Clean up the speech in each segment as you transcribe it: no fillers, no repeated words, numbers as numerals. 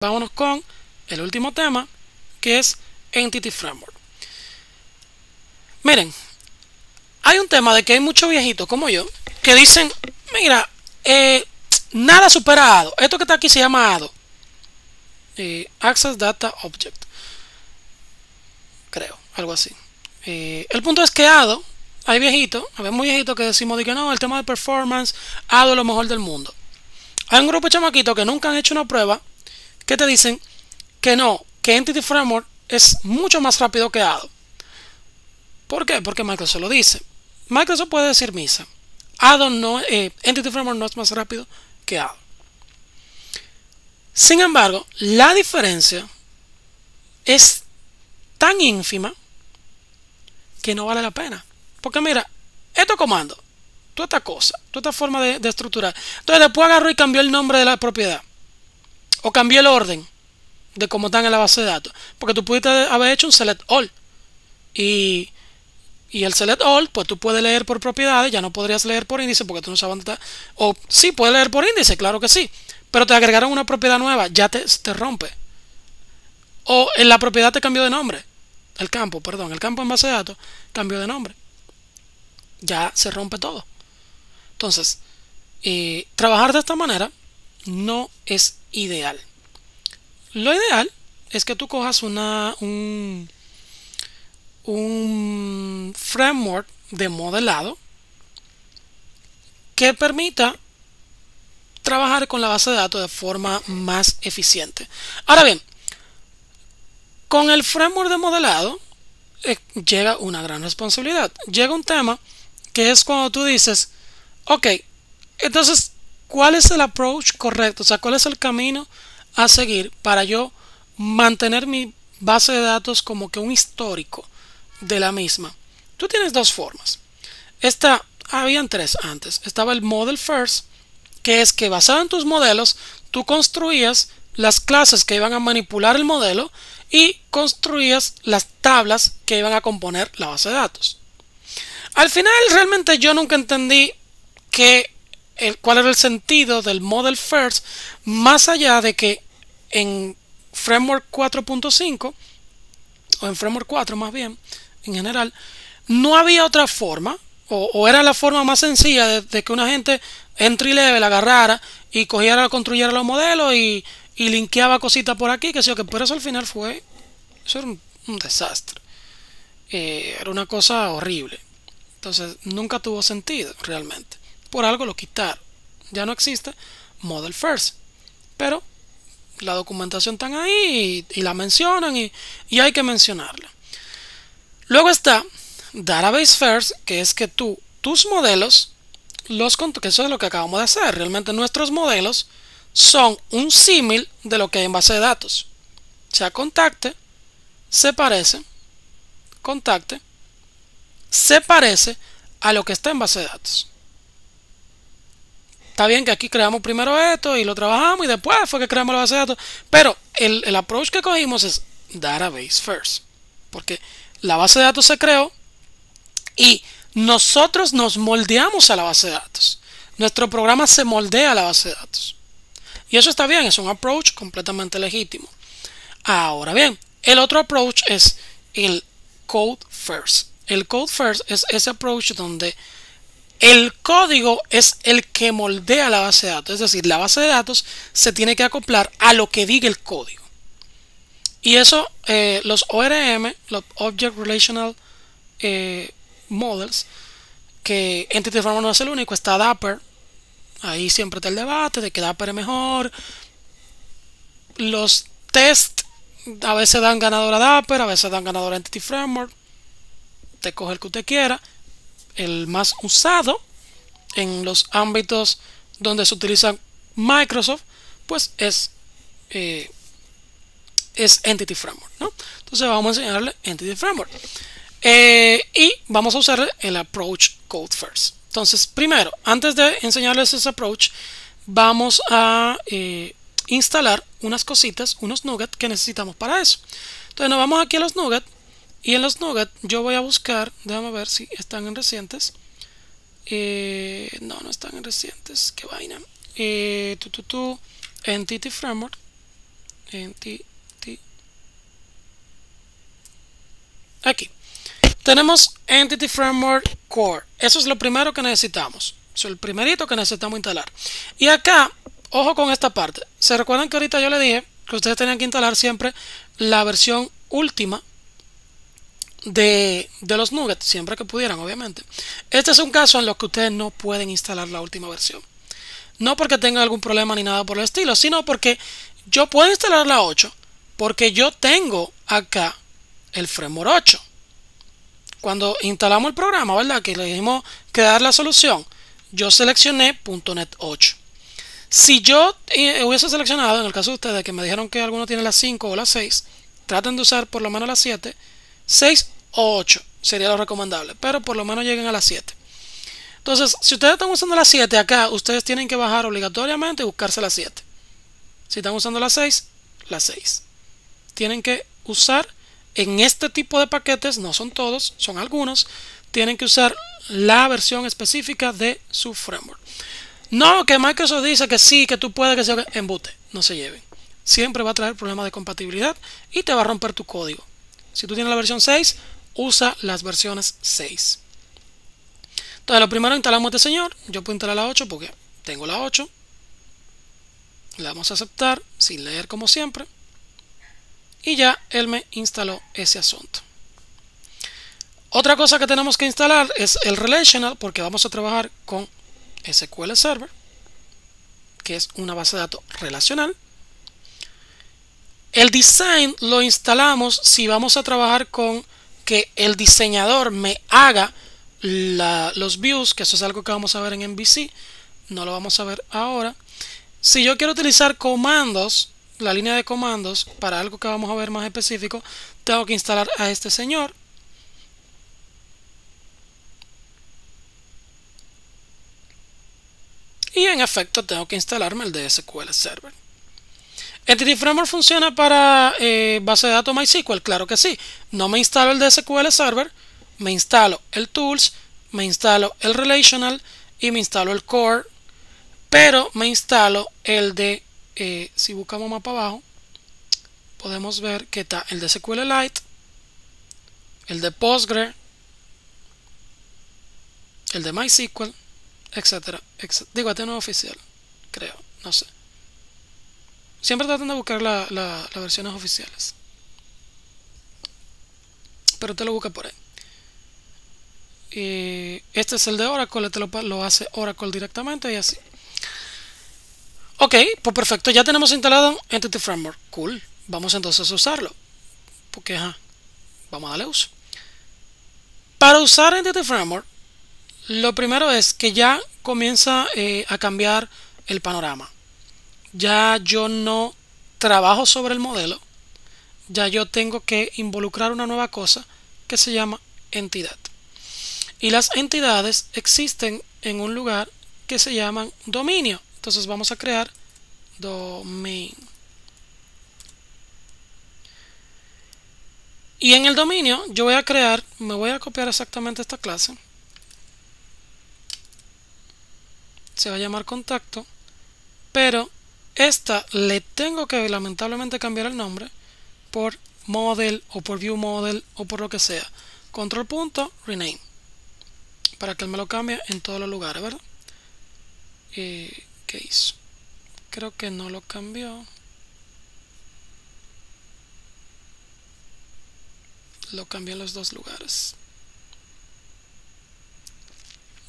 Vámonos con el último tema, que es Entity Framework. Miren, hay un tema de que hay muchos viejitos como yo que dicen, mira, nada supera a ADO. Esto que está aquí se llama ADO. Access Data Object. Creo, algo así. El punto es que ADO, hay viejitos, habemos viejitos que decimos de que no, el tema de performance, ADO es lo mejor del mundo. Hay un grupo de chamaquitos que nunca han hecho una prueba que te dicen que no, que Entity Framework es mucho más rápido que ADO. ¿Por qué? Porque Microsoft lo dice. Microsoft puede decir misa. ADO no, Entity Framework no es más rápido que ADO. Sin embargo, la diferencia es tan ínfima que no vale la pena. Porque mira, estos comandos, toda esta cosa, toda esta forma de estructurar. Entonces después agarró y cambió el nombre de la propiedad. O cambió el orden de cómo están en la base de datos. Porque tú pudiste haber hecho un select all. Y el select all, pues tú puedes leer por propiedades, ya no podrías leer por índice porque tú no sabes dónde está. O sí, puedes leer por índice, claro que sí. Pero te agregaron una propiedad nueva, ya te rompe. O en la propiedad te cambió de nombre. El campo en base de datos cambió de nombre. Ya se rompe todo. Entonces, trabajar de esta manera no es ideal. Lo ideal es que tú cojas un framework de modelado que permita trabajar con la base de datos de forma más eficiente. Ahora bien, con el framework de modelado llega una gran responsabilidad. Llega un tema que es cuando tú dices, ok, entonces, ¿cuál es el approach correcto? O sea, ¿cuál es el camino a seguir para yo mantener mi base de datos como que un histórico de la misma? Tú tienes dos formas. Habían tres antes. Estaba el Model First, que es que basado en tus modelos, tú construías las clases que iban a manipular el modelo y construías las tablas que iban a componer la base de datos. Al final, realmente yo nunca entendí cuál era el sentido del Model First, más allá de que en Framework 4.5 o en Framework 4 más bien, en general, no había otra forma, o era la forma más sencilla de que una gente entry level agarrara y construyera los modelos y linkeaba cositas por aquí, que sé yo, que por eso al final eso era un desastre. Era una cosa horrible. Entonces nunca tuvo sentido realmente. Por algo lo quitaron. Ya no existe Model First. Pero la documentación está ahí y la mencionan y hay que mencionarla. Luego está Database First, que es que tus modelos, que eso es lo que acabamos de hacer. Realmente nuestros modelos son un símil de lo que hay en base de datos. O sea, contacte, se parece a lo que está en base de datos. Está bien que aquí creamos primero esto y lo trabajamos y después fue que creamos la base de datos. Pero el approach que cogimos es Database First. Porque la base de datos se creó y nosotros nos moldeamos a la base de datos. Nuestro programa se moldea a la base de datos. Y eso está bien, es un approach completamente legítimo. Ahora bien, el otro approach es el Code First. El Code First es ese approach donde el código es el que moldea la base de datos. Es decir, la base de datos se tiene que acoplar a lo que diga el código. Y eso, los ORM, los Object Relational Models, que Entity Framework no es el único, está Dapper. Ahí siempre está el debate de que Dapper es mejor. Los test a veces dan ganador a Dapper, a veces dan ganador a Entity Framework. Te coge el que usted quiera. El más usado en los ámbitos donde se utiliza Microsoft, pues es Entity Framework, ¿no? Entonces vamos a enseñarle Entity Framework y vamos a usar el approach Code First. Entonces, primero, antes de enseñarles ese approach, vamos a instalar unas cositas, unos nuggets que necesitamos para eso. Entonces nos vamos aquí a los nuggets. Y en los nuggets yo voy a buscar, déjame ver si están en recientes. No están en recientes, qué vaina. Entity Framework. Entity. Aquí. Tenemos Entity Framework Core. Eso es lo primero que necesitamos. Eso es el primerito que necesitamos instalar. Y acá, ojo con esta parte. ¿Se recuerdan que ahorita yo les dije que ustedes tenían que instalar siempre la versión última de los nuggets? Siempre que pudieran, obviamente. Este es un caso en el que ustedes no pueden instalar la última versión. No porque tengan algún problema ni nada por el estilo, sino porque yo puedo instalar la 8 porque yo tengo acá el Framework 8. Cuando instalamos el programa, ¿verdad? Que le dijimos crear la solución, yo seleccioné .NET 8. Si yo hubiese seleccionado, en el caso de ustedes que me dijeron que alguno tiene la 5 o la 6, traten de usar por lo menos la 7, 6 o 8 sería lo recomendable, pero por lo menos lleguen a la 7. Entonces, si ustedes están usando la 7 acá, ustedes tienen que bajar obligatoriamente y buscarse la 7. Si están usando la 6, la 6. Tienen que usar en este tipo de paquetes, no son todos, son algunos, tienen que usar la versión específica de su framework. No, que Microsoft dice que sí, que tú puedes, que sea embute, no se lleven. Siempre va a traer problemas de compatibilidad y te va a romper tu código. Si tú tienes la versión 6, usa las versiones 6. Entonces, lo primero instalamos este señor. Yo puedo instalar la 8 porque tengo la 8. Le damos a aceptar sin leer como siempre. Y ya él me instaló ese asunto. Otra cosa que tenemos que instalar es el relational, porque vamos a trabajar con SQL Server, que es una base de datos relacional. El design lo instalamos si vamos a trabajar con que el diseñador me haga los views, que eso es algo que vamos a ver en MVC, no lo vamos a ver ahora. Si yo quiero utilizar comandos, la línea de comandos, para algo que vamos a ver más específico, tengo que instalar a este señor. Y en efecto tengo que instalarme el de SQL Server. ¿Entity Framework funciona para base de datos MySQL? Claro que sí. No me instalo el de SQL Server, me instalo el Tools, me instalo el Relational y me instalo el Core, pero me instalo el de, si buscamos más para abajo, podemos ver que está el de SQLite, el de Postgre, el de MySQL, etcétera, digo, este no es oficial, creo, no sé. Siempre tratan de buscar las versiones oficiales, pero te lo busca por ahí. Este es el de Oracle, este lo hace Oracle directamente y así. Ok, pues perfecto, ya tenemos instalado Entity Framework. Cool, vamos entonces a usarlo, porque vamos a darle uso. Para usar Entity Framework, lo primero es que ya comienza a cambiar el panorama. Ya yo no trabajo sobre el modelo, ya yo tengo que involucrar una nueva cosa que se llama entidad. Y las entidades existen en un lugar que se llaman dominio. Entonces vamos a crear domain. Y en el dominio yo voy a crear, me voy a copiar exactamente esta clase. Se va a llamar contacto, pero esta le tengo que lamentablemente cambiar el nombre por model o por view model o por lo que sea. Control punto rename, para que él me lo cambie en todos los lugares, ¿verdad? ¿Qué hizo? Creo que no lo cambió. Lo cambió en los dos lugares.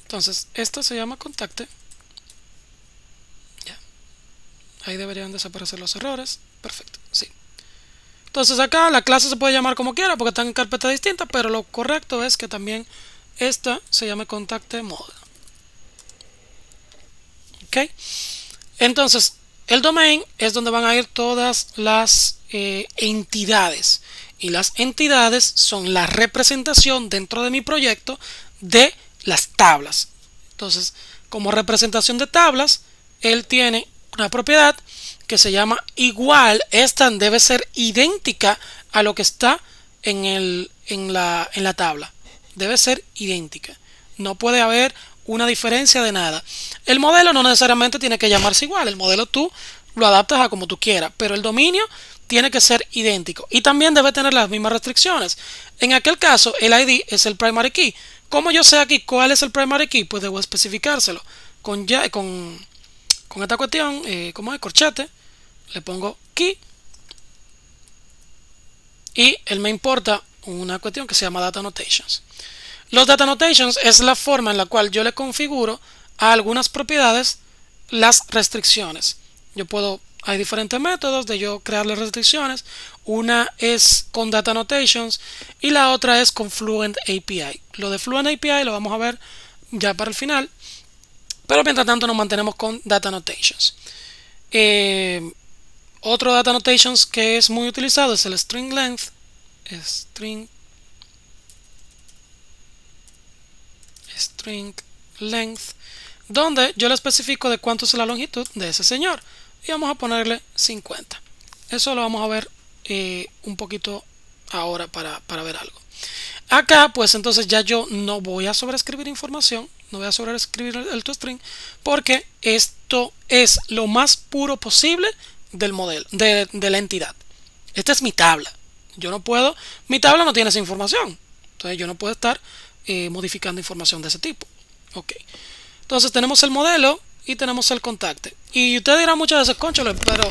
Entonces, esto se llama contacte. Ya. Ahí deberían desaparecer los errores. Perfecto, sí. Entonces acá la clase se puede llamar como quiera porque están en carpetas distintas, pero lo correcto es que también esta se llame contacte mode. Ok. Entonces, el domain es donde van a ir todas las entidades. Y las entidades son la representación dentro de mi proyecto de las tablas. Entonces, como representación de tablas, él tiene una propiedad que se llama igual. Esta debe ser idéntica a lo que está en la tabla. Debe ser idéntica. No puede haber una diferencia de nada. El modelo no necesariamente tiene que llamarse igual. El modelo tú lo adaptas a como tú quieras, pero el dominio tiene que ser idéntico y también debe tener las mismas restricciones. En aquel caso, el ID es el primary key. ¿Cómo yo sé aquí cuál es el primary key? Pues debo especificárselo con esta cuestión, como es corchete, le pongo key y él me importa una cuestión que se llama data annotations. Los data annotations es la forma en la cual yo le configuro a algunas propiedades las restricciones. Hay diferentes métodos de yo crear las restricciones. Una es con data annotations y la otra es con Fluent API. Lo de Fluent API lo vamos a ver ya para el final, pero mientras tanto nos mantenemos con data annotations. Otro data annotations que es muy utilizado es el string length. String length, donde yo le especifico de cuánto es la longitud de ese señor y vamos a ponerle 50. Eso lo vamos a ver un poquito ahora para ver algo. Acá pues entonces ya yo no voy a sobreescribir información, no voy a sobreescribir el toString, porque esto es lo más puro posible del modelo, de la entidad. Esta es mi tabla. Mi tabla no tiene esa información, entonces yo no puedo estar modificando información de ese tipo. Ok, entonces tenemos el modelo y tenemos el contacte. Y usted dirá muchas veces, cónchale, pero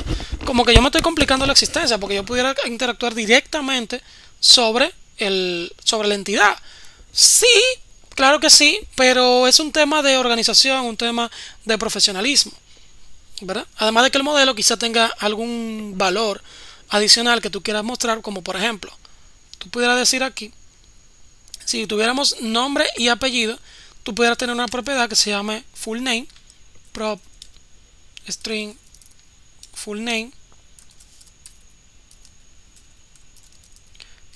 como que yo me estoy complicando la existencia, porque yo pudiera interactuar directamente sobre la entidad. Sí, claro que sí, pero es un tema de organización, un tema de profesionalismo, ¿verdad? Además de que el modelo quizá tenga algún valor adicional que tú quieras mostrar, como por ejemplo, tú pudieras decir aquí, si tuviéramos nombre y apellido, tú pudieras tener una propiedad que se llame full name, prop string full name,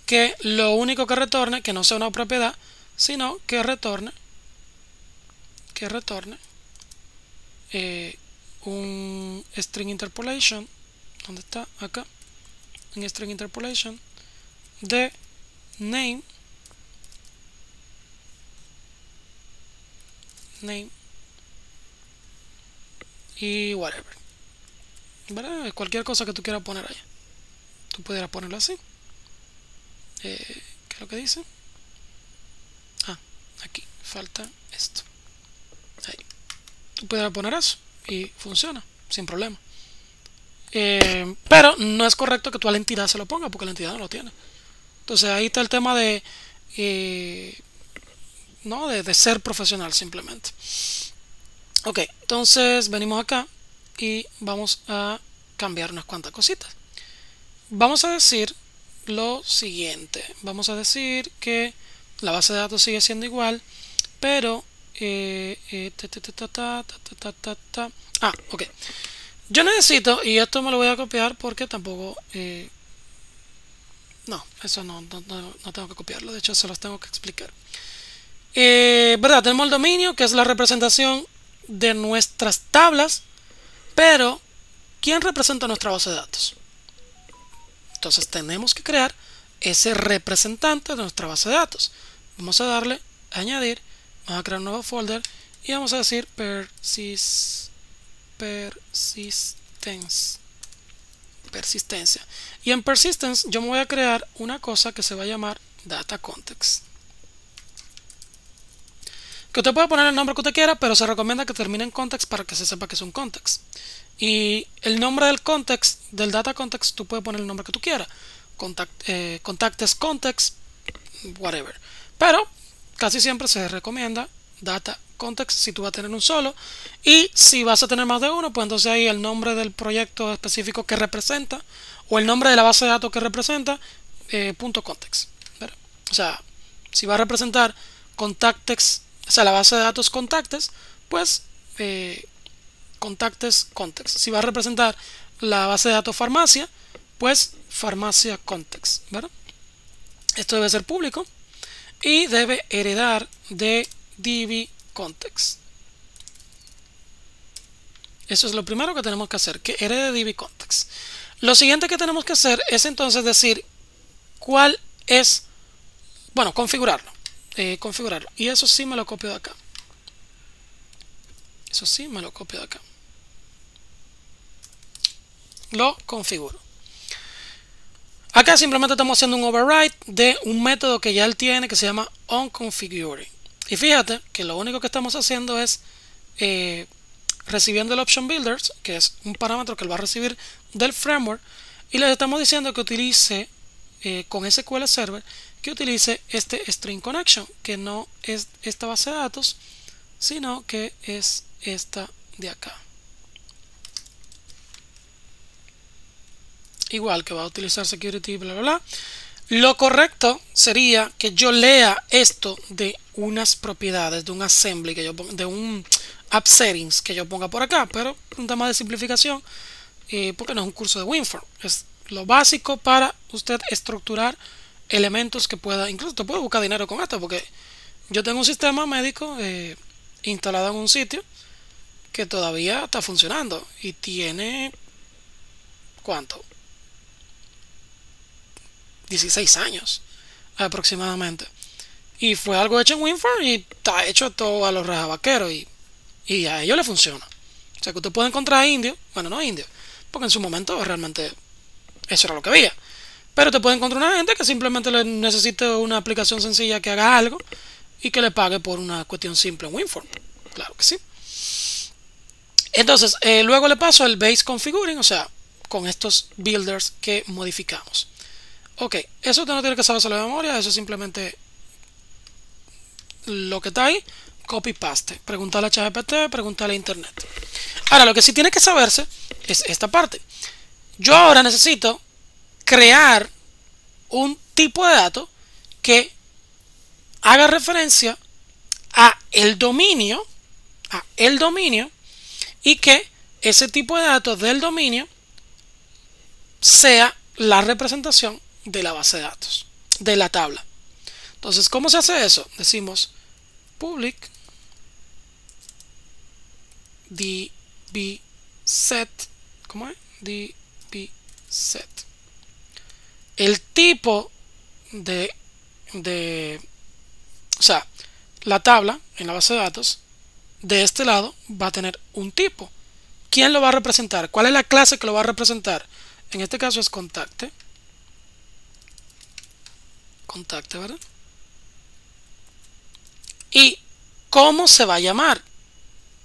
que lo único que retorne, que no sea una propiedad, sino que retorne un string interpolation. ¿Dónde está? Acá. Un string interpolation de name y whatever, ¿verdad? Cualquier cosa que tú quieras poner allá, tú pudieras ponerlo así. ¿Qué es lo que dice? Aquí falta esto. Ahí. Tú pudieras poner eso y funciona sin problema. Pero no es correcto que tú a la entidad se lo pongas, porque la entidad no lo tiene. Entonces ahí está el tema de ser profesional simplemente. Ok, entonces venimos acá y vamos a cambiar unas cuantas cositas. Vamos a decir lo siguiente. Vamos a decir que la base de datos sigue siendo igual, pero ok. Yo necesito, y esto me lo voy a copiar porque tampoco no, eso no tengo que copiarlo, de hecho se los tengo que explicar. ¿Verdad? Tenemos el dominio, que es la representación de nuestras tablas, pero ¿quién representa nuestra base de datos? Entonces tenemos que crear ese representante de nuestra base de datos. Vamos a darle a añadir, vamos a crear un nuevo folder y vamos a decir persistencia. Y en persistence yo me voy a crear una cosa que se va a llamar data context, que usted puede poner el nombre que usted quiera, pero se recomienda que termine en context para que se sepa que es un context. Y el nombre del context, del data context, tú puedes poner el nombre que tú quieras, contacts context, whatever, pero casi siempre se recomienda data context si tú vas a tener un solo, y si vas a tener más de uno, pues entonces ahí el nombre del proyecto específico que representa o el nombre de la base de datos que representa, punto context, ¿verdad? O sea, si va a representar contacts, o sea, la base de datos contacts, pues contacts context. Si va a representar la base de datos farmacia, pues farmacia context, ¿verdad? Esto debe ser público y debe heredar de db context. Eso es lo primero que tenemos que hacer, que herede de db context. Lo siguiente que tenemos que hacer es entonces decir cuál es, bueno, configurarlo. Y eso sí me lo copio de acá. Lo configuro. Acá simplemente estamos haciendo un override de un método que ya él tiene que se llama onConfiguring. Y fíjate que lo único que estamos haciendo es recibiendo el option builders, que es un parámetro que él va a recibir del framework, y le estamos diciendo que utilice con SQL Server, que utilice este string connection, que no es esta base de datos, sino que es esta de acá. Igual que va a utilizar security, bla, bla, bla. Lo correcto sería que yo lea esto de unas propiedades, de un assembly, que yo ponga, de un app settings que yo ponga por acá, pero un tema de simplificación, porque no es un curso de WinForm, es lo básico para usted estructurar elementos que pueda, incluso te puede buscar dinero con esto, porque yo tengo un sistema médico instalado en un sitio que todavía está funcionando y tiene, ¿cuánto? 16 años aproximadamente, y fue algo hecho en WinForm y está hecho todo a los rajavaqueros y a ellos le funciona. O sea que usted puede encontrar indios, bueno, no indios, porque en su momento realmente eso era lo que había, pero te puede encontrar una gente que simplemente le necesite una aplicación sencilla que haga algo y que le pague por una cuestión simple en WinForm. Claro que sí. Entonces, luego le paso el base configuring, o sea, con estos builders que modificamos. Ok, eso usted no tiene que saberse de memoria, eso es simplemente lo que está ahí, copy paste, preguntarle a ChatGPT, preguntarle a internet. Ahora, lo que sí tiene que saberse es esta parte. Yo ahora necesito crear un tipo de dato que haga referencia a el dominio y que ese tipo de datos del dominio sea la representación de la base de datos, de la tabla. Entonces, ¿cómo se hace eso? Decimos public dbset, ¿cómo es? dbset. El tipo o sea, la tabla en la base de datos de este lado va a tener un tipo. ¿Quién lo va a representar? ¿Cuál es la clase que lo va a representar? En este caso es contacte, ¿verdad? Y cómo se va a llamar.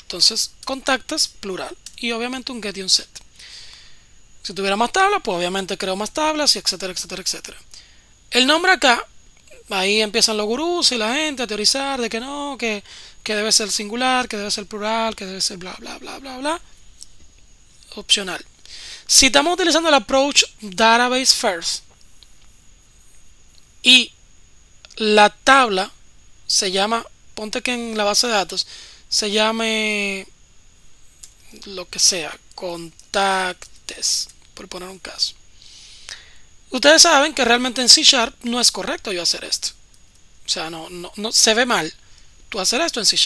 Entonces, contactos plural y obviamente un get y un set. Si tuviera más tablas, pues obviamente creo más tablas y etcétera, etcétera, etcétera. El nombre acá, ahí empiezan los gurús y la gente a teorizar de que no, que debe ser singular, que debe ser plural, que debe ser bla, bla, bla, bla, bla. Opcional. Si estamos utilizando el approach database first y la tabla se llama, ponte que en la base de datos se llame lo que sea, contactes, por poner un caso. Ustedes saben que realmente en C# no es correcto yo hacer esto. O sea, no se ve mal tú hacer esto en C#,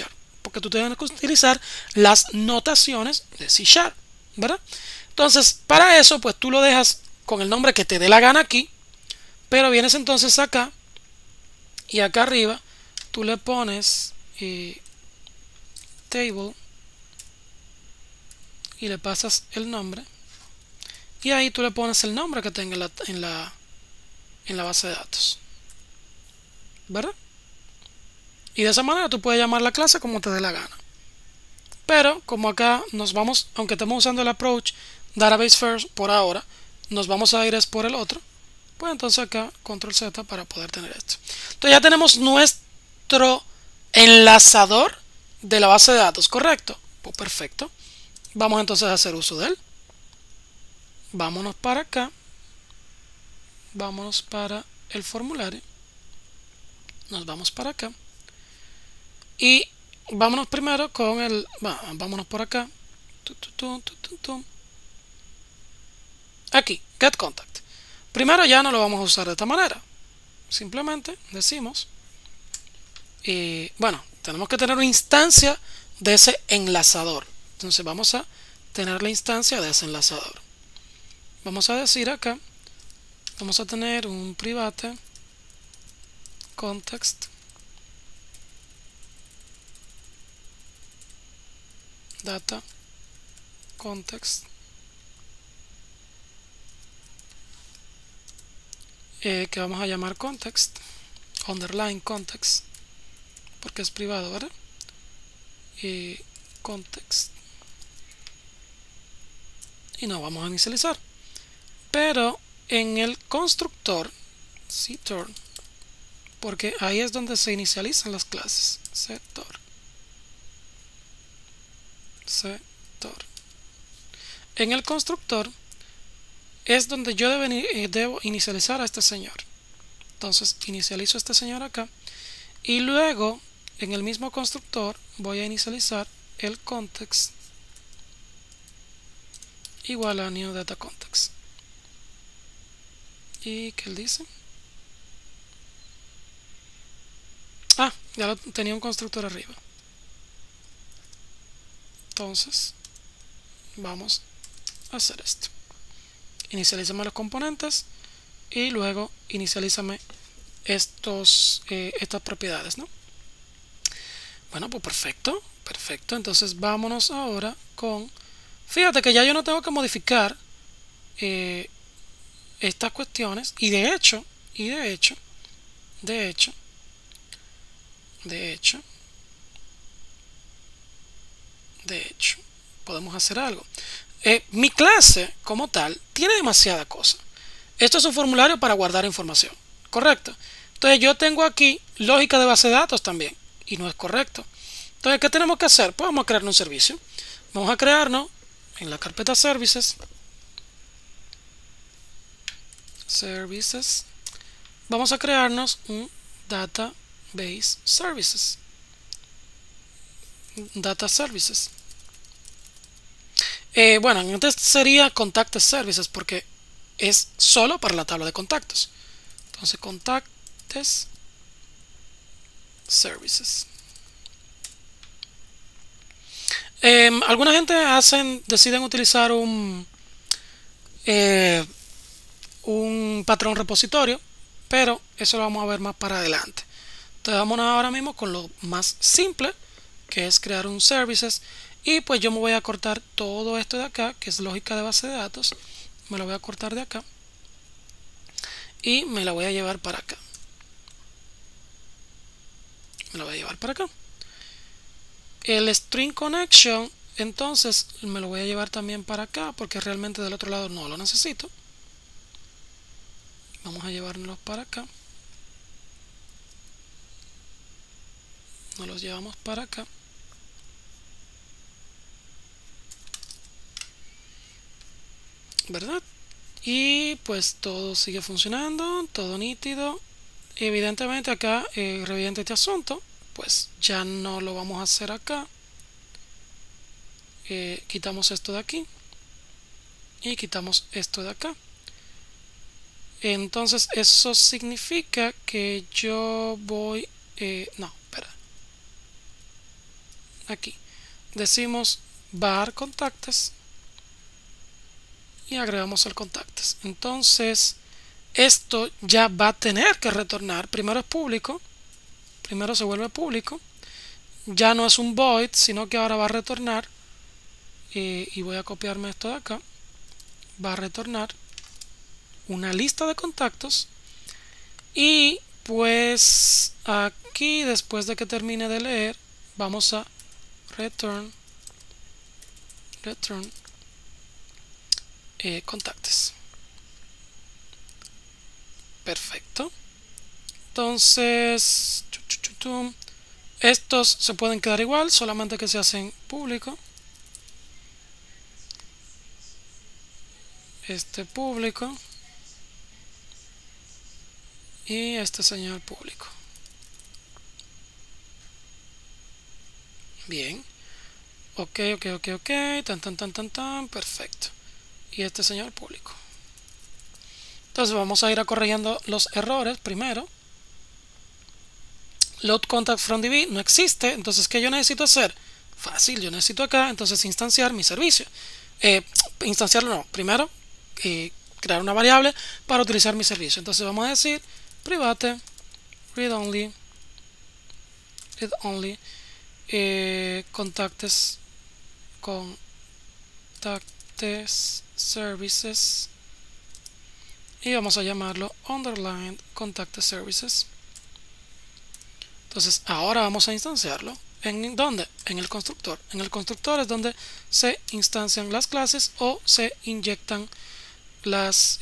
porque tú tienes que utilizar las notaciones de C#, ¿verdad? Entonces, para eso, pues tú lo dejas con el nombre que te dé la gana aquí, pero vienes entonces acá y acá arriba tú le pones table y le pasas el nombre y ahí tú le pones el nombre que tenga en la base de datos, ¿verdad? Y de esa manera tú puedes llamar la clase como te dé la gana. Pero como acá nos vamos, aunque estemos usando el approach database first por ahora, nos vamos a ir es por el otro, pues entonces acá control Z para poder tener esto. Entonces ya tenemos nuestro enlazador de la base de datos, ¿correcto? Pues perfecto. Vamos entonces a hacer uso de él. Vámonos para acá. Vámonos para el formulario. Nos vamos para acá. Y vámonos primero con el... vámonos por acá. Aquí, get contact. Primero ya no lo vamos a usar de esta manera. Simplemente decimos... bueno, tenemos que tener una instancia de ese enlazador. Entonces vamos a tener la instancia de ese enlazador. Vamos a decir acá, vamos a tener un private context data context que vamos a llamar context, underline context, porque es privado, ¿verdad? Y context, y no vamos a inicializar, pero en el constructor cTurn, porque ahí es donde se inicializan las clases, cTurn. En el constructor es donde yo debo inicializar a este señor. Entonces inicializo a este señor acá, y luego en el mismo constructor voy a inicializar el context igual a new data context. ¿Y qué él dice? Ah, ya tenía un constructor arriba. Entonces vamos a hacer esto. Inicialízame los componentes y luego inicialízame estas propiedades, ¿no? Bueno, pues perfecto, perfecto. Entonces vámonos ahora con... Fíjate que ya yo no tengo que modificar estas cuestiones, y de hecho, podemos hacer algo. Mi clase como tal tiene demasiada cosa. Esto es un formulario para guardar información, ¿correcto? Entonces yo tengo aquí lógica de base de datos también, y no es correcto. Entonces, ¿qué tenemos que hacer? Pues vamos a crear un servicio. Vamos a crearnos en la carpeta services. Vamos a crearnos un database services. Data services. Bueno, entonces sería contact services porque es solo para la tabla de contactos. Entonces contacts services. Alguna gente deciden utilizar un patrón repositorio, pero eso lo vamos a ver más para adelante. Entonces vámonos ahora mismo con lo más simple, que es crear un services. Y pues yo me voy a cortar todo esto de acá, que es lógica de base de datos. Me lo voy a cortar de acá y me la voy a llevar para acá. El string connection, entonces me lo voy a llevar también para acá, porque realmente del otro lado no lo necesito. Vamos a llevárnoslos para acá. Nos los llevamos para acá. ¿Verdad? Y pues todo sigue funcionando, todo nítido. Evidentemente acá, reviente este asunto, pues ya no lo vamos a hacer acá. Quitamos esto de aquí y quitamos esto de acá. Entonces eso significa que yo voy... no, espera. Aquí decimos var contacts y agregamos el contacts. Entonces esto ya va a tener que retornar. Primero es público, primero se vuelve público, ya no es un void, sino que ahora va a retornar, y voy a copiarme esto de acá. Va a retornar una lista de contactos, y pues aquí, después de que termine de leer, vamos a return contactos. Perfecto. Entonces estos se pueden quedar igual, solamente que se hacen público. Este público y este señor público. Bien. Ok, tan, perfecto. Y este señor público. Entonces vamos a ir a corrigiendo los errores primero. Load contact from DB no existe. Entonces, ¿qué yo necesito hacer? Fácil, yo necesito acá entonces instanciar mi servicio. Instanciarlo no, primero crear una variable para utilizar mi servicio. Entonces vamos a decir private read only contacts services y vamos a llamarlo underline contact services. Entonces ahora vamos a instanciarlo. ¿En dónde? En el constructor. En el constructor es donde se instancian las clases o se inyectan los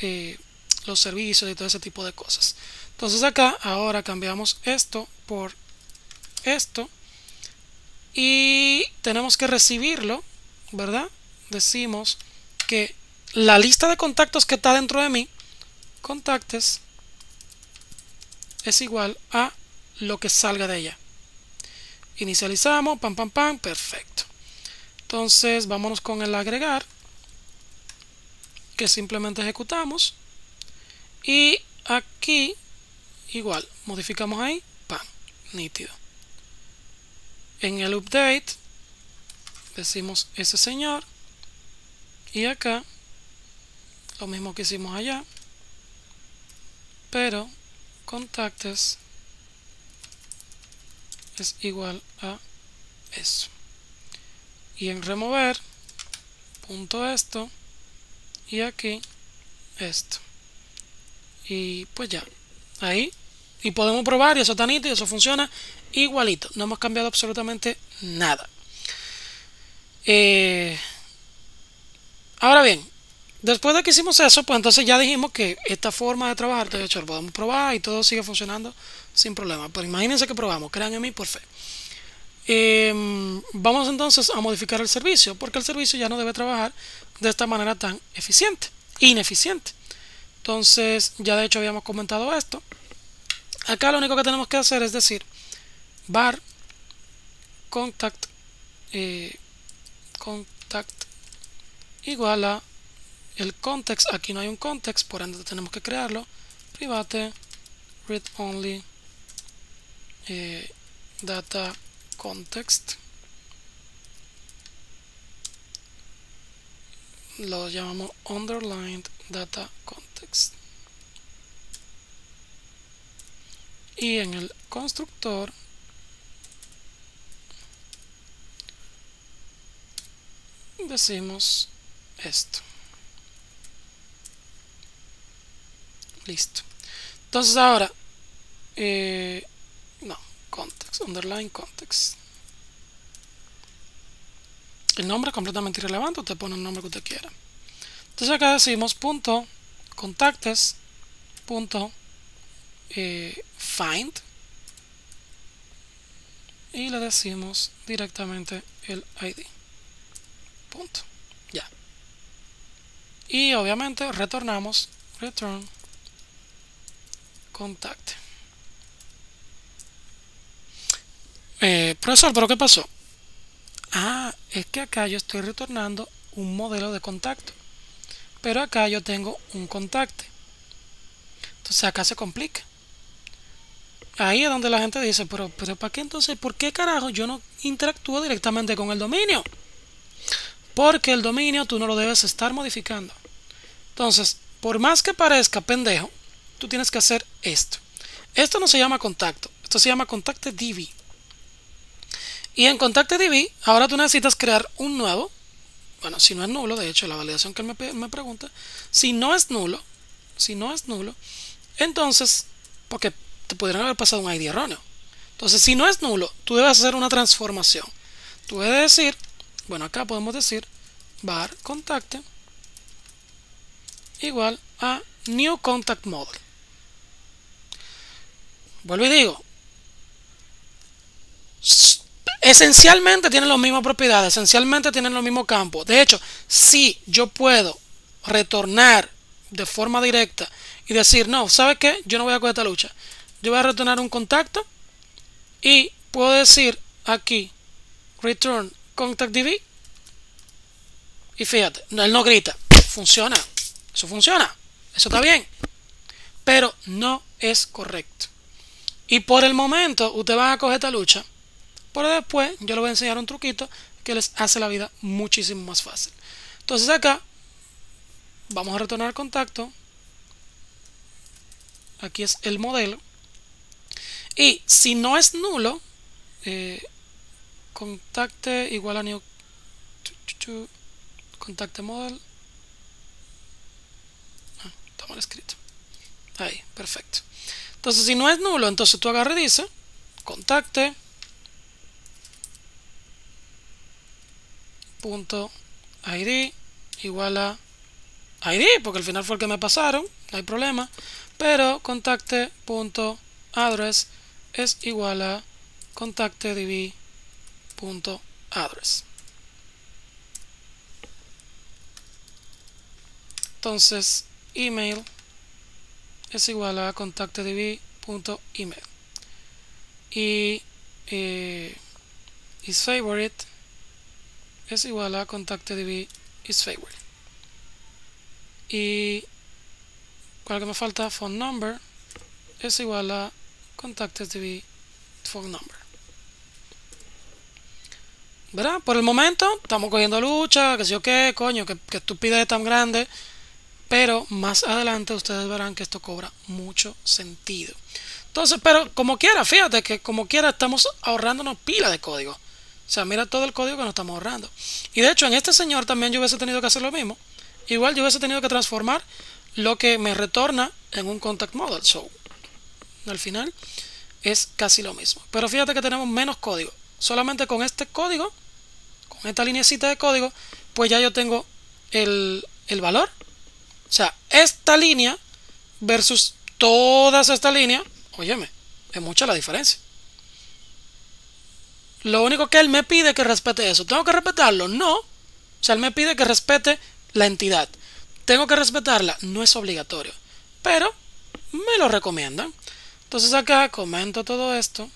servicios y todo ese tipo de cosas. Entonces acá ahora cambiamos esto por esto y tenemos que recibirlo, ¿verdad? Decimos que la lista de contactos que está dentro de mí, contactes, es igual a lo que salga de ella. Inicializamos, pam, pam, pam, perfecto. Entonces vámonos con el agregar, que simplemente ejecutamos. Y aquí igual, modificamos ahí, pam, nítido. En el update decimos ese señor. Y acá lo mismo que hicimos allá, pero contactes es igual a eso. Y en remover, punto esto, y aquí esto. Y pues ya, ahí. Y podemos probar y eso está nítido, eso funciona igualito. No hemos cambiado absolutamente nada. Ahora bien, después de que hicimos eso, pues entonces ya dijimos que esta forma de trabajar, de hecho, lo podemos probar y todo sigue funcionando sin problema. Pero imagínense que probamos, crean en mí por fe. Vamos entonces a modificar el servicio, porque el servicio ya no debe trabajar de esta manera tan ineficiente. Entonces, ya de hecho habíamos comentado esto. Acá lo único que tenemos que hacer es decir var contact igual a el context. Aquí no hay un context, por ende tenemos que crearlo. Private read only data context, lo llamamos underlined data context, y en el constructor decimos esto. Listo. Entonces ahora no, context, underline context. El nombre es completamente irrelevante, usted pone el nombre que usted quiera. Entonces acá decimos punto contactes punto find y le decimos directamente el ID. Punto. Ya. Y obviamente retornamos return contact. Profesor, ¿pero qué pasó? Ah, es que acá yo estoy retornando un modelo de contacto, pero acá yo tengo un contacte. Entonces acá se complica. Ahí es donde la gente dice, pero ¿para qué entonces? ¿Por qué carajo yo no interactúo directamente con el dominio? Porque el dominio tú no lo debes estar modificando. Entonces, por más que parezca pendejo, tú tienes que hacer esto. Esto no se llama contacto, esto se llama contactDB. Y en contactDB, ahora tú necesitas crear un nuevo. Bueno, si no es nulo, de hecho, la validación que él me pregunta, si no es nulo, entonces, porque te pudieran haber pasado un ID erróneo. Entonces, si no es nulo, tú debes hacer una transformación. Tú debes decir, bueno, acá podemos decir var contacte igual a new contact model. Vuelvo y digo, esencialmente tienen las mismas propiedades, esencialmente tienen los mismos campos. De hecho, si yo puedo retornar de forma directa y decir, no, ¿sabes qué? Yo no voy a coger esta lucha. Yo voy a retornar un contacto y puedo decir aquí return contactDB y fíjate, él no grita, funciona, eso está bien, pero no es correcto. Y por el momento usted va a coger esta lucha, pero después yo le voy a enseñar un truquito que les hace la vida muchísimo más fácil. Entonces acá vamos a retornar el contacto. Aquí es el modelo. Y si no es nulo, contacte igual a new contacte model. Está mal escrito. Ahí, perfecto. Entonces si no es nulo, entonces tú agarras y dices contacte punto id igual a id, porque al final fue el que me pasaron, no hay problema, pero contacte punto address es igual a contactedb punto address. Entonces email es igual a contactedb.email y isFavorite es igual a contactedb isFavorite. Y ¿cuál que me falta? Phone number es igual a contactedb phone number. ¿Verdad? Por el momento estamos cogiendo lucha, que sé yo qué, coño, que estupidez tan grande. Pero más adelante ustedes verán que esto cobra mucho sentido. Entonces, pero como quiera, fíjate que como quiera estamos ahorrándonos pila de código. O sea, mira todo el código que nos estamos ahorrando. Y de hecho, en este señor también yo hubiese tenido que hacer lo mismo. Igual yo hubiese tenido que transformar lo que me retorna en un contact model. So, al final es casi lo mismo. Pero fíjate que tenemos menos código. Solamente con este código, con esta lineecita de código, pues ya yo tengo el valor. O sea, esta línea versus todas estas líneas, óyeme, es mucha la diferencia. Lo único que él me pide es que respete eso. ¿Tengo que respetarlo? No. O sea, él me pide que respete la entidad. ¿Tengo que respetarla? No es obligatorio. Pero me lo recomiendan. Entonces acá comento todo esto.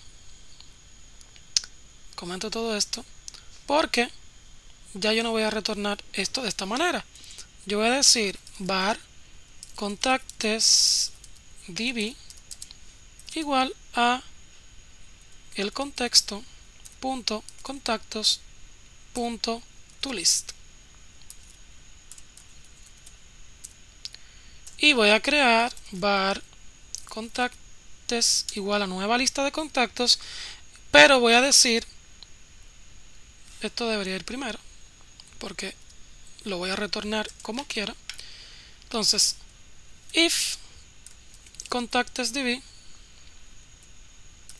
Porque ya yo no voy a retornar esto de esta manera. Yo voy a decir var contactesDB igual a el contexto punto contactos punto toList y voy a crear var contactes igual a nueva lista de contactos, pero voy a decir, esto debería ir primero porque lo voy a retornar como quiera. Entonces if contactesDB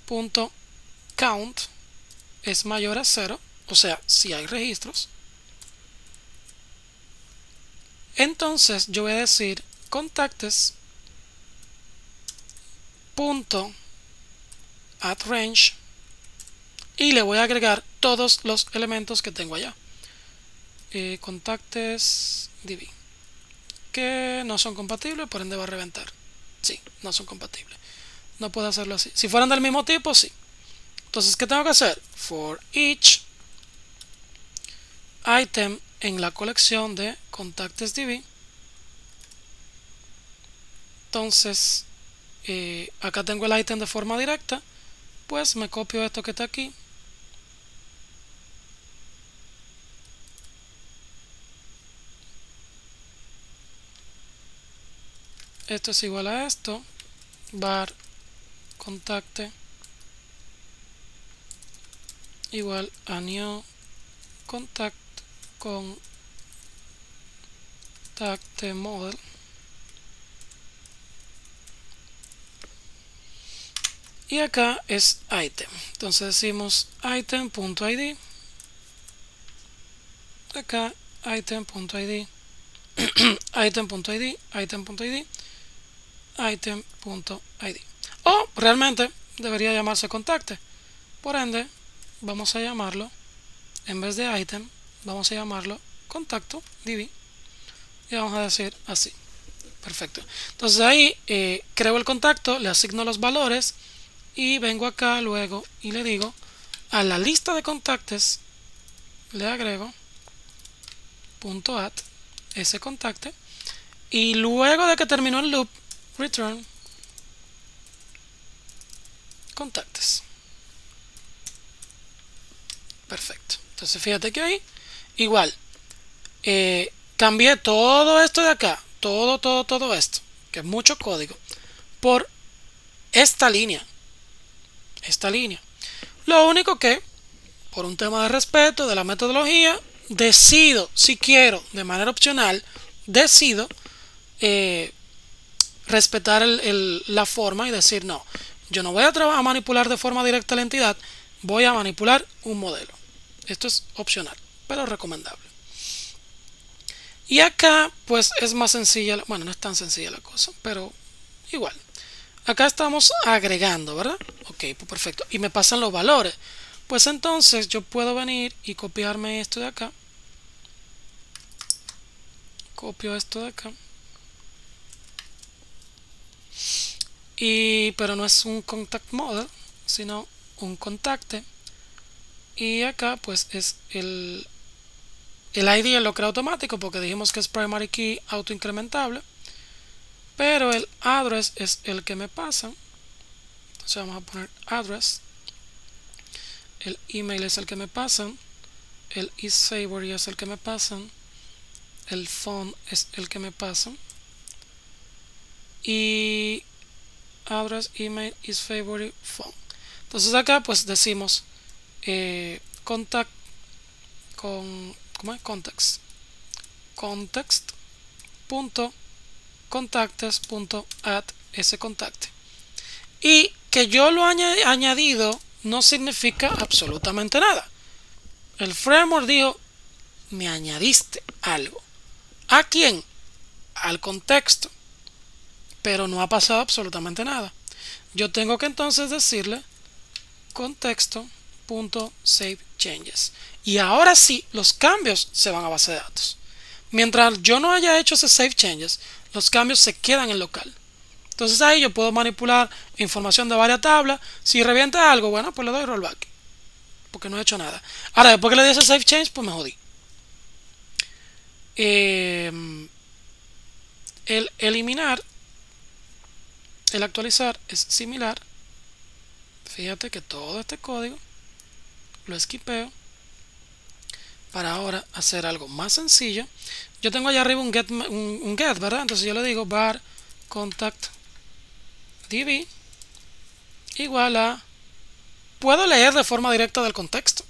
punto count es mayor a 0, o sea, si hay registros, entonces yo voy a decir contactes punto add range y le voy a agregar todos los elementos que tengo allá. ContactesDB que no son compatibles, por ende va a reventar. Sí, no son compatibles. No puedo hacerlo así. Si fueran del mismo tipo, sí. Entonces, ¿qué tengo que hacer? For each item en la colección de contactesDB. Entonces, acá tengo el item de forma directa. Pues me copio esto que está aquí. Esto es igual a esto. Var contacte igual a new contact con contacte model y acá es item. Entonces decimos item.id, acá item.id, item.id, item.id, item.id. O realmente debería llamarse contacte. Por ende, vamos a llamarlo, en vez de item, vamos a llamarlo contacto DB. Y vamos a decir así. Perfecto. Entonces ahí creo el contacto, le asigno los valores y vengo acá luego y le digo a la lista de contactos le agrego .add ese contacte y luego de que terminó el loop return contactos. Perfecto. Entonces fíjate que ahí igual cambié todo esto de acá, todo esto, que es mucho código, por esta línea. Lo único que, por un tema de respeto de la metodología, decido, si quiero, de manera opcional, decido respetar la forma y decir no, yo no voy a manipular de forma directa la entidad, voy a manipular un modelo. Esto es opcional, pero recomendable. Y acá pues es más sencilla, bueno, no es tan sencilla la cosa, pero igual. Acá estamos agregando, ¿verdad? Ok, pues perfecto. Y me pasan los valores. Pues entonces yo puedo venir y copiarme esto de acá. Copio esto de acá. Pero no es un contact model, sino un contacte. Y acá pues es el ID lo crea automático porque dijimos que es primary key autoincrementable. Pero el address es el que me pasa. Entonces vamos a poner address. El email es el que me pasan. El isFavorite es el que me pasan. El phone es el que me pasan. Y address, email, isFavorite, phone. Entonces acá pues decimos contact con ¿cómo es? Context.contactes.add ese contacte. Y que yo lo haya añadido no significa absolutamente nada. El framework dijo, me añadiste algo. ¿A quién? Al contexto. Pero no ha pasado absolutamente nada. Yo tengo que entonces decirle contexto.saveChanges. Y ahora sí, los cambios se van a base de datos. Mientras yo no haya hecho ese save changes, los cambios se quedan en local. Entonces ahí yo puedo manipular información de varias tablas. Si revienta algo, bueno, pues le doy rollback, porque no he hecho nada. Ahora, después que le di ese save change, pues me jodí. El eliminar, el actualizar es similar. Fíjate que todo este código lo esquipeo para ahora hacer algo más sencillo. Yo tengo allá arriba un get, ¿verdad? Entonces yo le digo var contact db igual a, puedo leer de forma directa del contexto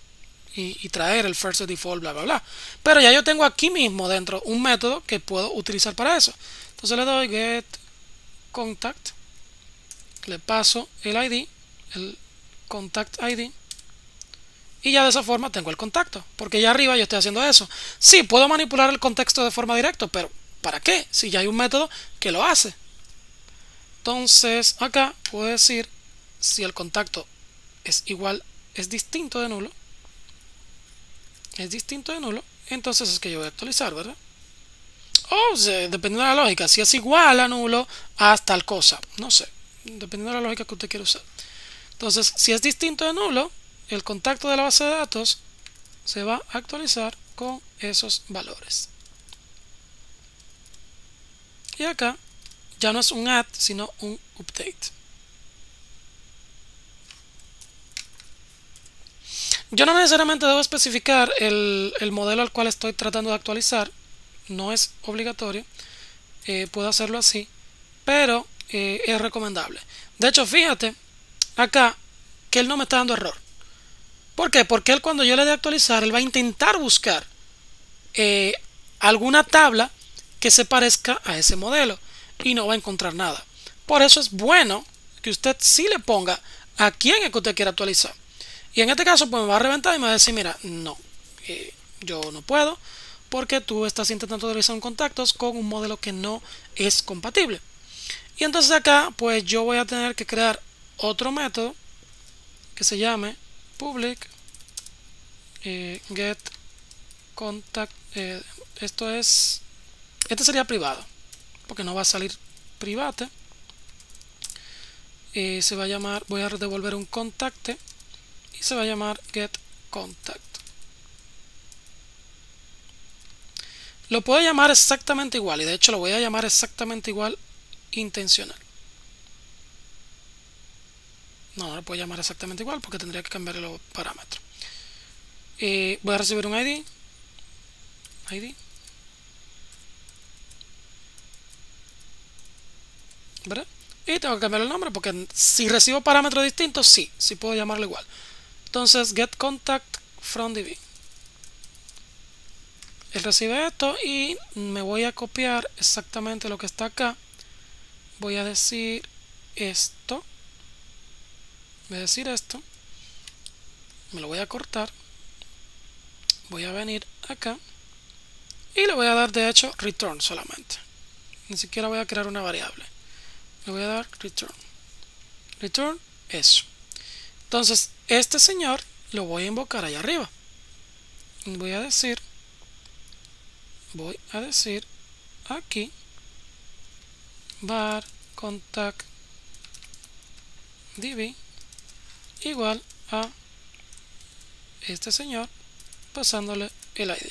y traer el first default, bla bla bla, pero ya yo tengo aquí mismo dentro un método que puedo utilizar para eso. Entonces le doy get contact, le paso el ID, el contact ID, y ya de esa forma tengo el contacto, porque ya arriba yo estoy haciendo eso. Sí, puedo manipular el contexto de forma directa, pero ¿para qué? Si ya hay un método que lo hace. Entonces acá puedo decir si el contacto es igual, es distinto de nulo, entonces es que yo voy a actualizar, ¿verdad? O sea, dependiendo de la lógica, si es igual a nulo a tal cosa, no sé, dependiendo de la lógica que usted quiera usar. Entonces, si es distinto de nulo, el contacto de la base de datos se va a actualizar con esos valores. Y acá ya no es un add, sino un update. Yo no necesariamente debo especificar el modelo al cual estoy tratando de actualizar. No es obligatorio. Puedo hacerlo así, pero es recomendable. De hecho, fíjate acá que él no me está dando error. ¿Por qué? Porque él, cuando yo le dé actualizar, él va a intentar buscar alguna tabla que se parezca a ese modelo y no va a encontrar nada. Por eso es bueno que usted sí le ponga a quién es que usted quiere actualizar. Y en este caso pues me va a reventar y me va a decir, mira, no, yo no puedo, porque tú estás intentando realizar un contactos con un modelo que no es compatible. Y entonces acá pues yo voy a tener que crear otro método que se llame public get contact. Este sería privado, porque no va a salir private. Se va a llamar, voy a devolver un contacte y se va a llamar get contact. Lo puedo llamar exactamente igual, y de hecho lo voy a llamar exactamente igual intencional. No lo puedo llamar exactamente igual porque tendría que cambiar los parámetros. Voy a recibir un ID. ¿Verdad? Y tengo que cambiar el nombre porque si recibo parámetros distintos, sí puedo llamarlo igual. Entonces, get contact from DB. Él recibe esto y me voy a copiar exactamente lo que está acá voy a decir esto, voy a decir esto, me lo voy a cortar, voy a venir acá y le voy a dar de hecho return solamente, ni siquiera voy a crear una variable, le voy a dar return eso. Entonces este señor lo voy a invocar allá arriba, voy a decir aquí var contact db igual a este señor pasándole el ID.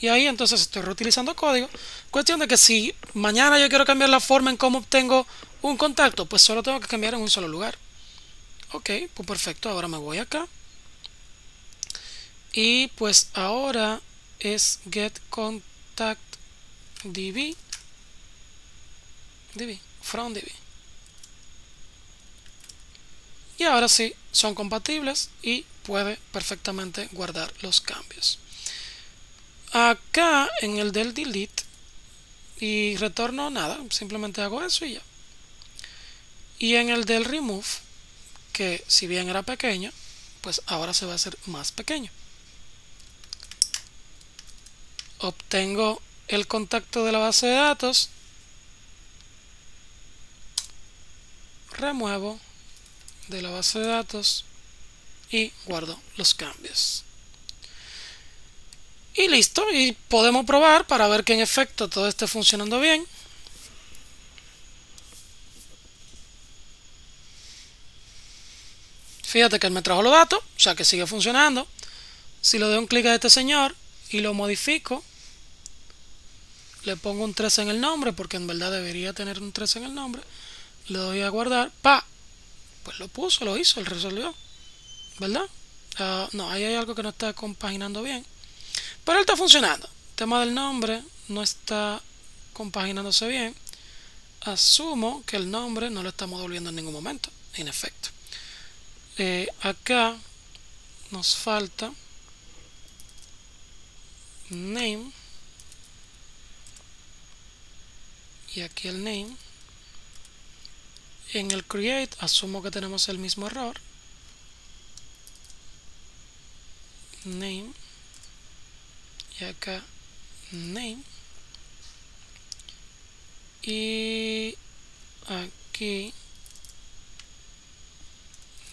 Y ahí entonces estoy reutilizando código. Cuestión de que si mañana yo quiero cambiar la forma en cómo obtengo un contacto, pues solo tengo que cambiar en un solo lugar. Ok, pues perfecto. Ahora me voy acá. Y pues ahora es get contact db from db. Y ahora sí son compatibles y puede perfectamente guardar los cambios. Acá en el del delete y retorno nada, simplemente hago eso y ya. Y en el del remove, que si bien era pequeño, pues ahora se va a hacer más pequeño. Obtengo el contacto de la base de datos, remuevo de la base de datos y guardo los cambios. Y listo, y podemos probar para ver que en efecto todo esté funcionando bien. Fíjate que él me trajo los datos, o sea que sigue funcionando. Si le doy un clic a este señor y lo modifico, le pongo un 3 en el nombre, porque en verdad debería tener un 3 en el nombre, le doy a guardar, ¡pa! Pues lo puso, lo hizo, él resolvió, ¿verdad? No, ahí hay algo que no está compaginando bien. Pero él está funcionando. El tema del nombre no está compaginándose bien. Asumo que el nombre no lo estamos devolviendo en ningún momento. En efecto. Acá nos falta name. Y aquí el name. En el create asumo que tenemos el mismo error. Name. Y acá name. Y aquí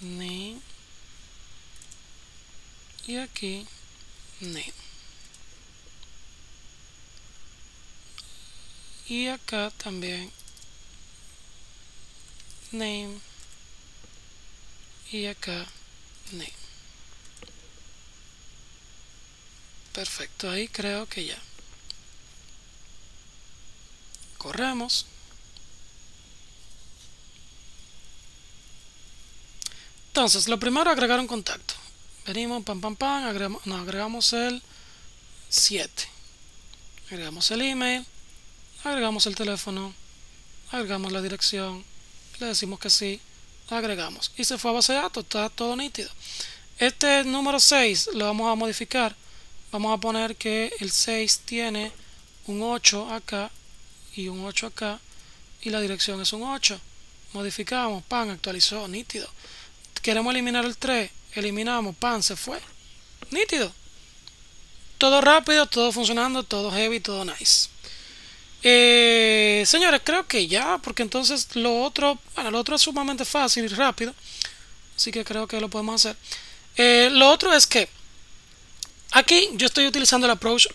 name. Y aquí name. Y acá también name. Y acá name. Perfecto, ahí creo que ya. Corremos. Entonces, lo primero, agregar un contacto. Venimos, pam, pam, pam, agregamos el 7. Agregamos el email, agregamos el teléfono, agregamos la dirección, le decimos que sí, agregamos. Y se fue a base de datos, está todo nítido. Este número 6 lo vamos a modificar. Vamos a poner que el 6 tiene un 8 acá y un 8 acá y la dirección es un 8. Modificamos, pan, actualizó, nítido. Queremos eliminar el 3, eliminamos, pan, se fue, nítido. Todo rápido, todo funcionando, todo heavy, todo nice. Señores, creo que ya, porque entonces lo otro es sumamente fácil y rápido, así que creo que lo podemos hacer. Lo otro es que aquí yo estoy utilizando el approach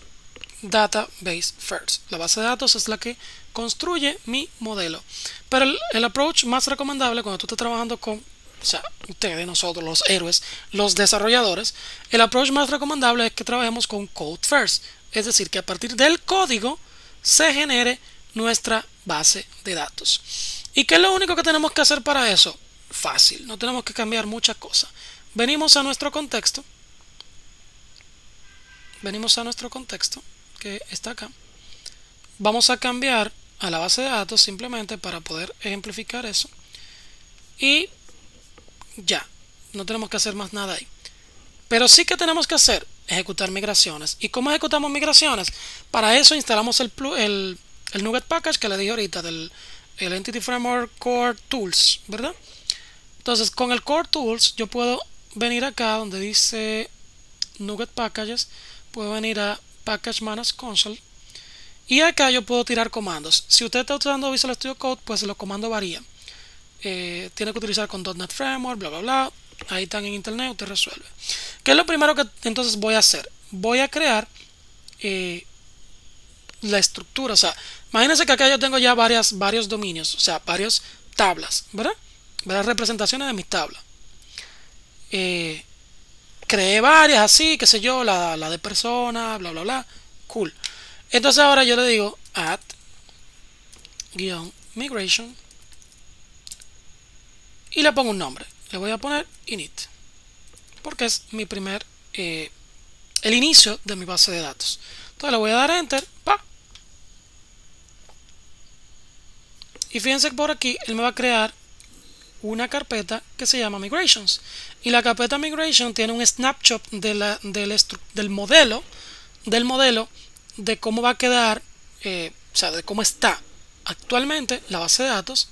database first. La base de datos es la que construye mi modelo, pero el approach más recomendable cuando tú estás trabajando con, o sea, ustedes, nosotros, los héroes, los desarrolladores, el approach más recomendable es que trabajemos con code first, es decir, que a partir del código se genere nuestra base de datos. ¿Y qué es lo único que tenemos que hacer para eso? Fácil, no tenemos que cambiar muchas cosas. Venimos a nuestro contexto, que está acá. Vamos a cambiar a la base de datos simplemente para poder ejemplificar eso. Y ya, no tenemos que hacer más nada ahí. Pero sí que tenemos que hacer, ejecutar migraciones. ¿Y cómo ejecutamos migraciones? Para eso instalamos el NuGet Package que le dije ahorita del el Entity Framework Core Tools, ¿verdad? Entonces con el Core Tools yo puedo venir acá donde dice NuGet Packages, puedo venir a Package Manage Console y acá yo puedo tirar comandos. Si usted está usando Visual Studio Code, pues los comandos varían. Tiene que utilizar con .NET Framework, bla bla bla. Ahí están en internet, usted resuelve. ¿Qué es lo primero que entonces voy a hacer? Voy a crear la estructura. O sea, imagínense que acá yo tengo ya varios dominios, o sea, varias tablas, ¿verdad? Varias representaciones de mis tablas. Creé varias así, qué sé yo, la de persona, bla bla bla. Cool. Entonces ahora yo le digo add -migration y le pongo un nombre. Le voy a poner init porque es mi primer el inicio de mi base de datos. Entonces le voy a dar enter, pa. Y fíjense que por aquí él me va a crear una carpeta que se llama migrations y la carpeta migration tiene un snapshot del modelo de cómo va a quedar, o sea, de cómo está actualmente la base de datos.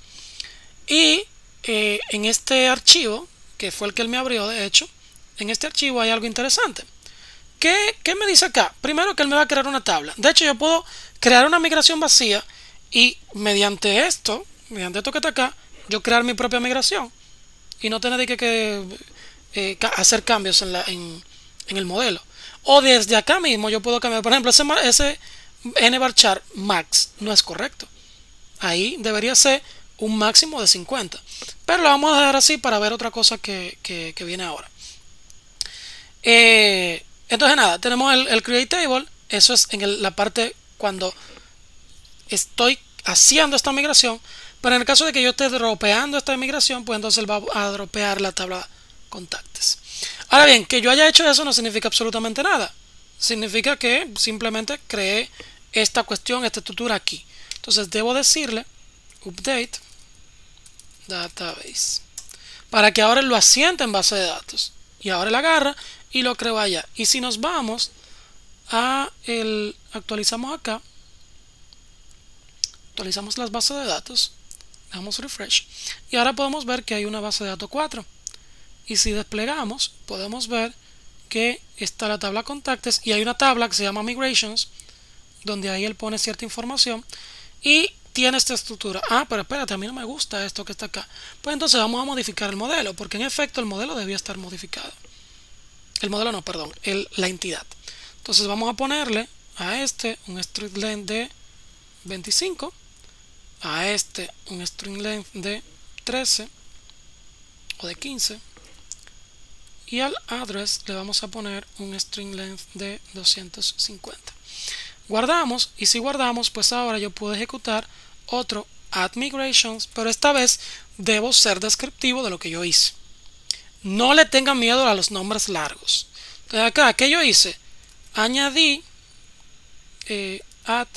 Y en este archivo, que fue el que él me abrió, de hecho, en este archivo hay algo interesante. ¿Qué me dice acá? Primero que él me va a crear una tabla. De hecho, yo puedo crear una migración vacía y mediante esto que está acá, yo crear mi propia migración y no tener que hacer cambios en el modelo. O desde acá mismo yo puedo cambiar. Por ejemplo, ese nvarchar max no es correcto. Ahí debería ser un máximo de 50. Pero lo vamos a dejar así para ver otra cosa que viene ahora. Entonces nada, tenemos el create table. Eso es en la parte cuando estoy haciendo esta migración. Pero en el caso de que yo esté dropeando esta migración, pues entonces él va a dropear la tabla contactos. Ahora bien, que yo haya hecho eso no significa absolutamente nada. Significa que simplemente creé esta cuestión, esta estructura aquí. Entonces debo decirle update database para que ahora él lo asiente en base de datos. Y ahora él agarra y lo creo allá. Y si nos vamos a actualizamos acá, actualizamos las bases de datos, damos refresh y ahora podemos ver que hay una base de datos 4. Y si desplegamos, podemos ver que está la tabla contactos y hay una tabla que se llama migrations, donde ahí él pone cierta información y tiene esta estructura. Ah, pero espérate, a mí no me gusta esto que está acá. Pues entonces vamos a modificar el modelo, porque en efecto el modelo debía estar modificado. El modelo no, perdón, la entidad. Entonces vamos a ponerle a este un string length de 25, a este un string length de 13 o de 15 y al address le vamos a poner un string length de 250. Guardamos y si guardamos, pues ahora yo puedo ejecutar otro add migrations, pero esta vez debo ser descriptivo de lo que yo hice. No le tengan miedo a los nombres largos. Entonces acá, ¿qué yo hice? Añadí add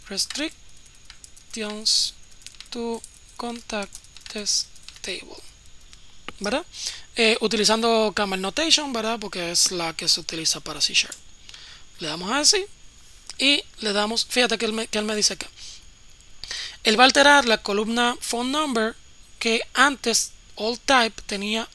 restrictions to contacts table, ¿verdad? Utilizando camel notation, ¿verdad? Porque es la que se utiliza para C#. Le damos así y le damos, fíjate que él me dice acá, él va a alterar la columna phone number que antes all type tenía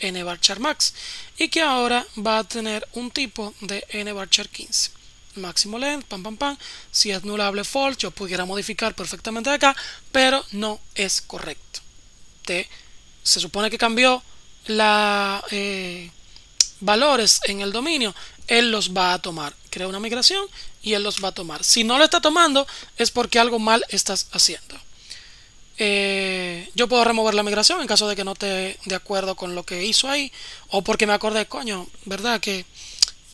nvarchar max y que ahora va a tener un tipo de nvarchar 15. Máximo length, pam pam pam. Si es nullable false, yo pudiera modificar perfectamente acá, pero no es correcto. Se supone que cambió la valores en el dominio, él los va a tomar. Crea una migración y él los va a tomar. Si no lo está tomando es porque algo mal estás haciendo. Yo puedo remover la migración en caso de que no esté de acuerdo con lo que hizo ahí, o porque me acordé, coño, verdad que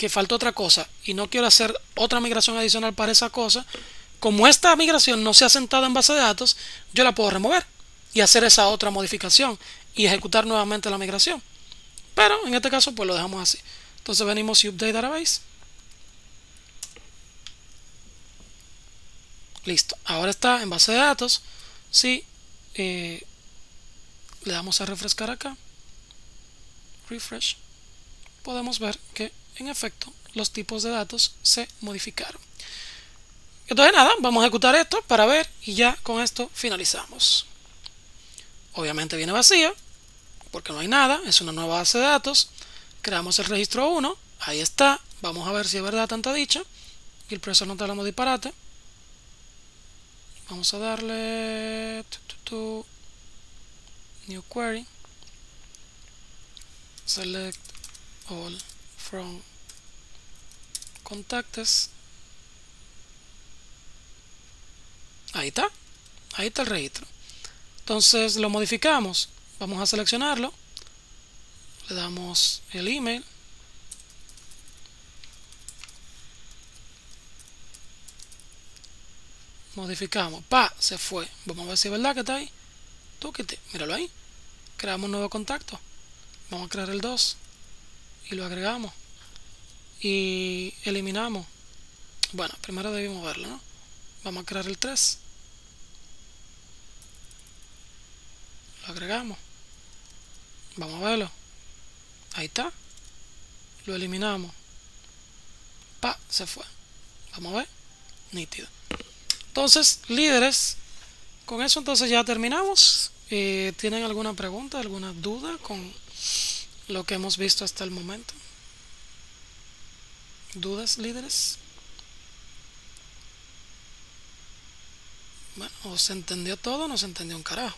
faltó otra cosa y no quiero hacer otra migración adicional para esa cosa. Como esta migración no se ha sentado en base de datos, yo la puedo remover y hacer esa otra modificación y ejecutar nuevamente la migración. Pero en este caso pues lo dejamos así. Entonces venimos y update database. Listo, ahora está en base de datos. Si le damos a refrescar acá, refresh, podemos ver que en efecto los tipos de datos se modificaron. Entonces nada, vamos a ejecutar esto para ver y ya con esto finalizamos. Obviamente viene vacía porque no hay nada, es una nueva base de datos. Creamos el registro 1, ahí está. Vamos a ver si es verdad tanta dicha y el profesor no está hablando disparate. Vamos a darle new query, select all from contacts. Ahí está el registro. Entonces lo modificamos, vamos a seleccionarlo, le damos el email, modificamos, se fue. Vamos a ver si es verdad que está ahí. Míralo ahí. Creamos un nuevo contacto, vamos a crear el 2 y lo agregamos y eliminamos. Bueno, primero debimos verlo, ¿no? Vamos a crear el 3, lo agregamos, vamos a verlo, ahí está, lo eliminamos, se fue. Vamos a ver, nítido. Entonces, líderes, con eso entonces ya terminamos. ¿Tienen alguna pregunta, alguna duda con lo que hemos visto hasta el momento? ¿Dudas, líderes? Bueno, o se entendió todo o no se entendió un carajo.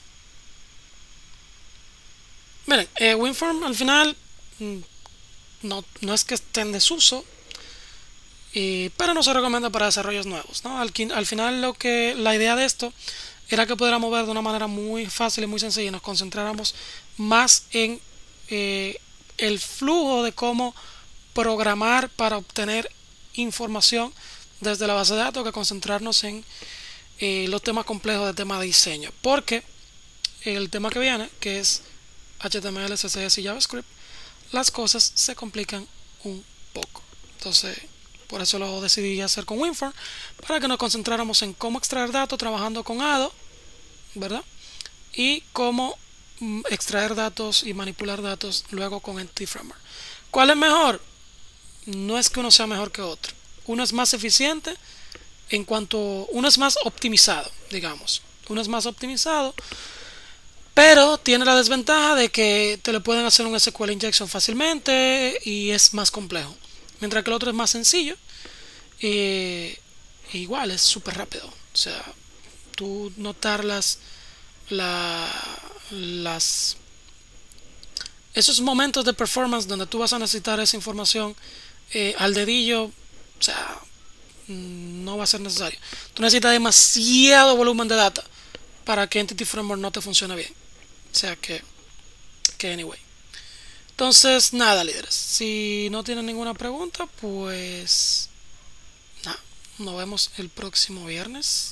Miren, WinForm al final no es que esté en desuso, pero no se recomienda para desarrollos nuevos, ¿no? Al final la idea de esto era que pudiéramos ver de una manera muy fácil y muy sencilla y nos concentráramos más en el flujo de cómo programar para obtener información desde la base de datos, que concentrarnos en los temas complejos de tema de diseño, porque el tema que viene, que es HTML, CSS y JavaScript, las cosas se complican un poco. Entonces, por eso lo decidí hacer con WinForm, para que nos concentráramos en cómo extraer datos trabajando con ADO, ¿verdad? Y cómo extraer datos y manipular datos luego con Entity Framework. ¿Cuál es mejor? No es que uno sea mejor que otro. Uno es más eficiente uno es más optimizado, digamos. Uno es más optimizado, pero tiene la desventaja de que te le pueden hacer un SQL injection fácilmente y es más complejo. Mientras que el otro es más sencillo y igual es súper rápido. O sea, tú notar esos momentos de performance donde tú vas a necesitar esa información al dedillo, o sea, no va a ser necesario. Tú necesitas demasiado volumen de data para que Entity Framework no te funcione bien. O sea que anyway. Entonces, nada, líderes. Si no tienen ninguna pregunta, pues nada, nos vemos el próximo viernes.